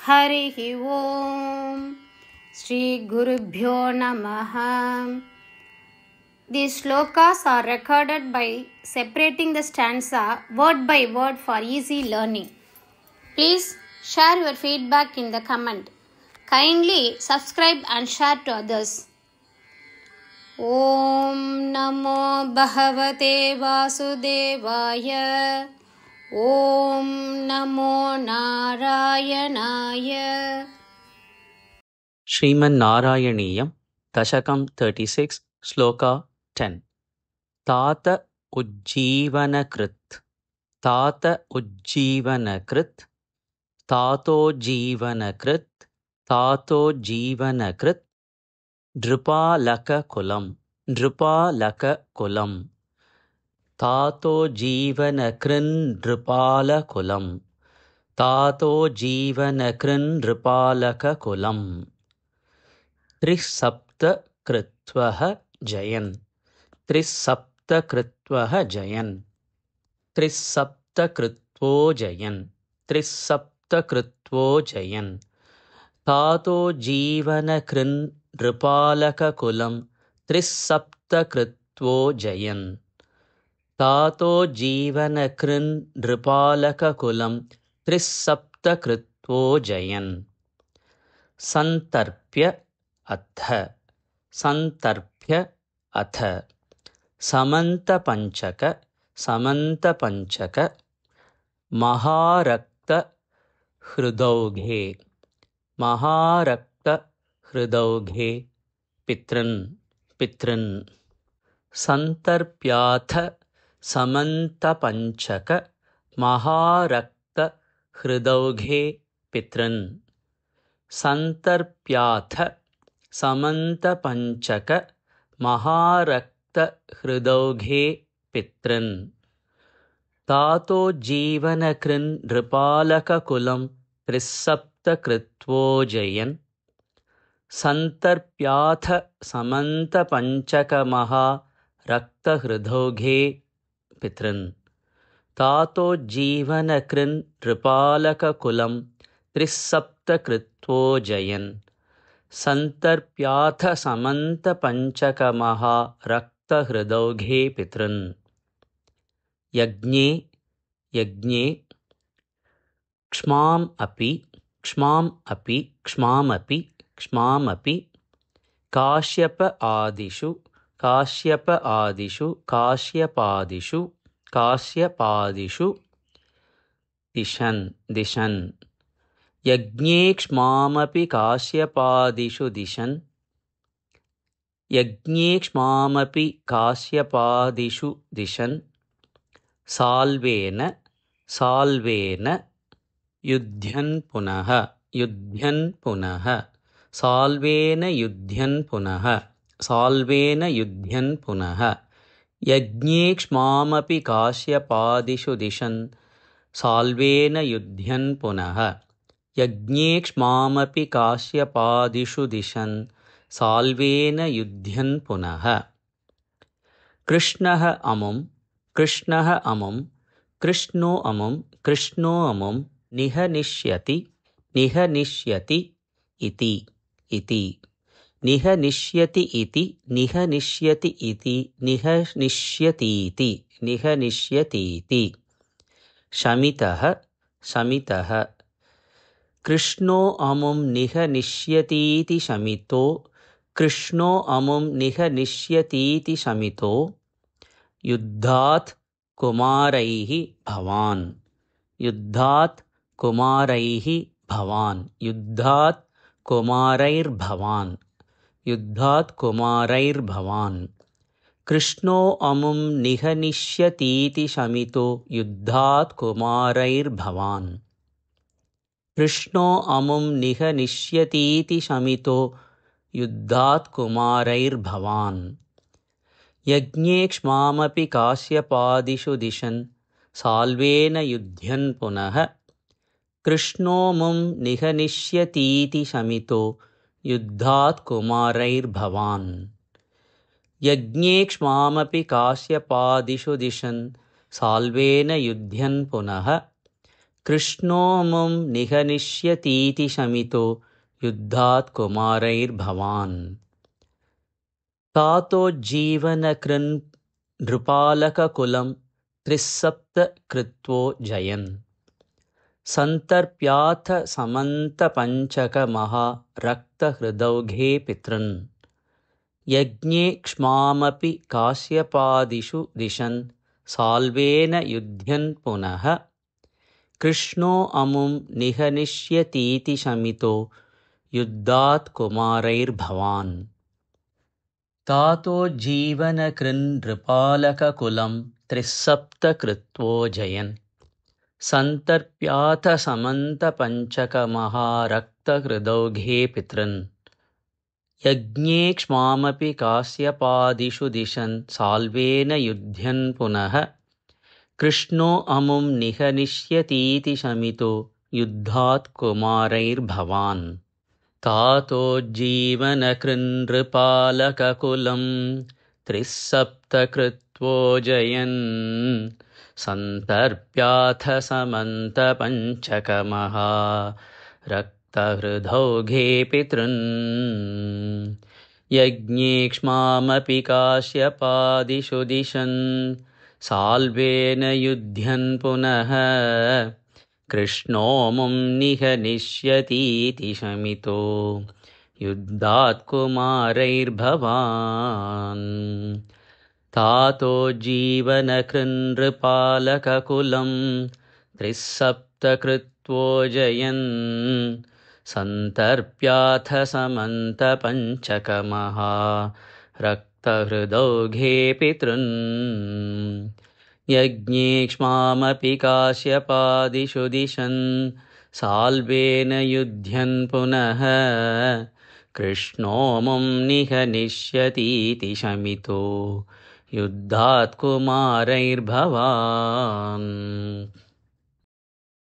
हरिः ओम श्री गुरुभ्यो नमः. These shlokas are recorded by separating the stanza word by word for easy learning. Please share your feedback in the comment. Kindly subscribe and share to others. Om Namo Bhagavate Vasudevaya. Om Namo Narayanaaya. Sriman Narayaniyam, Dashakam 36, Sloka 10. Tata Ujjeevanakrit, Tata Ujjeevanakrit, Tato Jeevanakrit, Tato Jeevanakrit, Drupalaka Kulam, Drupalaka Kulam, Tato Jeevanakrin Drupala Kulam, Tato Jeevanakrin Drupalaka Kulam. त्रिसप्त कृत्वः जयन्, त्रिसप्त कृत्वः जयन्, त्रिसप्त कृत्वो जयन्, त्रिसप्त कृत्वो जयन्. तातो जीवनकृन् नृपालककुलं त्रिसप्त कृत्वो जयन्, तातो जीवनकृन् नृपालककुलं त्रिसप्त कृत्वो जयन्. संतर्प्य अथ, संतर्प्य अथ. समन्तपञ्चक, समन्तपञ्चक. महारक्तहृदौघे, महारक्तहृदौघे. पितृन्, पितृन्. संतर्प्याथ समन्तपञ्चक महारक्तहृदौघे पितृन्. संतर्प्याथ समन्तपञ्चक महारक्तहृदौघे पितृन्. तातो जीवनकृन् नृपालककुलं त्रिसप्त कृत्वो जयन्. संतर्प्याथ समन्तपञ्चक महारक्तहृदौघे पितृन्. तातो जीवनकृन् नृपालककुलं त्रिसप्त कृत्वो जयन्. संतर्प्याथ समन्तपञ्चक महारक्तहृदौघे पितृन्. यज्ञे, यज्ञे. क्ष्माम् अपि, क्ष्माम् अपि, क्ष्मामपि, क्ष्मामपि. काश्यप आदिषु, काश्यप आदिषु, काश्यपादिषु, काश्यपादिषु. दिशन्, दिशन्. यज्ञे क्ष्मामपि काश्यपादिषु दिशन्. यज्ञे क्ष्मामपि काश्यपादिषु दिशन्. साल्वेन, साल्वेन. युध्यन् पुनः, युध्यन् पुनः. साल्वेन युध्यन् पुनः, साल्वेन युध्यन् पुनः. यज्ञे क्ष्मामपि काश्यपादिषु दिशन्. साल्वेन युध्यन् पुनः. यज्ञे क्ष्मामपि काश्यपादिषु दिशन्. साल्वेन युध्यन् पुनः. कृष्णः अमुं, कृष्णः अमुं. कृष्णो अमुं, कृष्णो अमुं. निहनिष्यति, निहनिष्यति इति, इति. निहनिष्यति इति, निहनिष्यति इति, निहनिष्यतीति, निहनिष्यतीति. शमितः, शमितः. कृष्णो अमुं निहनिष्यतीति शमितो, कृष्णो अमुं निहनिष्यतीति शमितो. युद्धात् कुमारैः भवान्, युद्धात् कुमारैः भवान्. युद्धात् कुमारैर्भवान्, युद्धात् कुमारैर्भवान्. कृष्णो अमुं निहनिष्यतीति शमितो युद्धात् कुमारैर्भवान्. कृष्णो अमुं निहनिष्यतीति शमितो युद्धात् कुमारैर्भवान्. यज्ञे क्ष्मामपि काश्यपादिषु दिशन्. साल्वेन युध्यन् पुनः. कृष्णोमुं निहनिष्यतीति शमितो युद्धात् कुमारैर्भवान्. यज्ञे क्ष्मामपि काश्यपादिषु दिशन्. साल्वेन युध्यन् पुनः. कृष्णोऽमुं निहनिष्यतीति शमितो युद्धात् कुमारैर्भवान् तातोज्जीवनकृन् नृपालककुलं त्रिस्सप्तकृत्वो जयन् सन्तर्प्याथ समन्तपञ्चकमहारक्तहृदौघे पितॄन् यज्ञे क्ष्मामपि काश्यपादिषु दिशन् साल्वेन युध्यन् पुनः कृष्णो अमुं निहनिष्यतीति शमितो युद्धात् कुमारैर्भवान् तातोज्जीवनकृन् नृपालककुलं त्रिस्सप्तकृत्वो जयन् सन्तर्प्याथ समन्तपञ्चकमहारक्तहृदौघे पितॄन् यज्ञे क्ष्मामपि काश्यपादिषु दिशन् साल्वेन युध्यन् पुनः कृष्णो अमुं निहनिष्यतीति शमितो युद्धात् कुमारैर्भवान् तातोज्जीवनकृन् नृपालककुलं त्रिस्सप्तकृत्वो जयन् सन्तर्प्याथ समन्तपञ्चकमहारक्तहृदौघे पितॄन् यज्ञे क्ष्मामपि काश्यपादिषु दिशन् साल्वेन युध्यन् पुनः कृष्णोऽमुं निहनिष्यतीति शमितो युद्धात् कुमारैर्भवान् तातोज्जीवनकृन् नृपालककुलं त्रिस्सप्तकृत्वो जयन् सन्तर्प्याथ समन्तपञ्चकमहारक्तहृदौघे पितॄन् यज्ञे क्ष्मामपि काश्यपादिषु दिशन् साल्वेन युध्यन् पुनः कृष्णोऽमुं निहनिष्यतीति शमितो युद्धात् कुमारैर्भवान्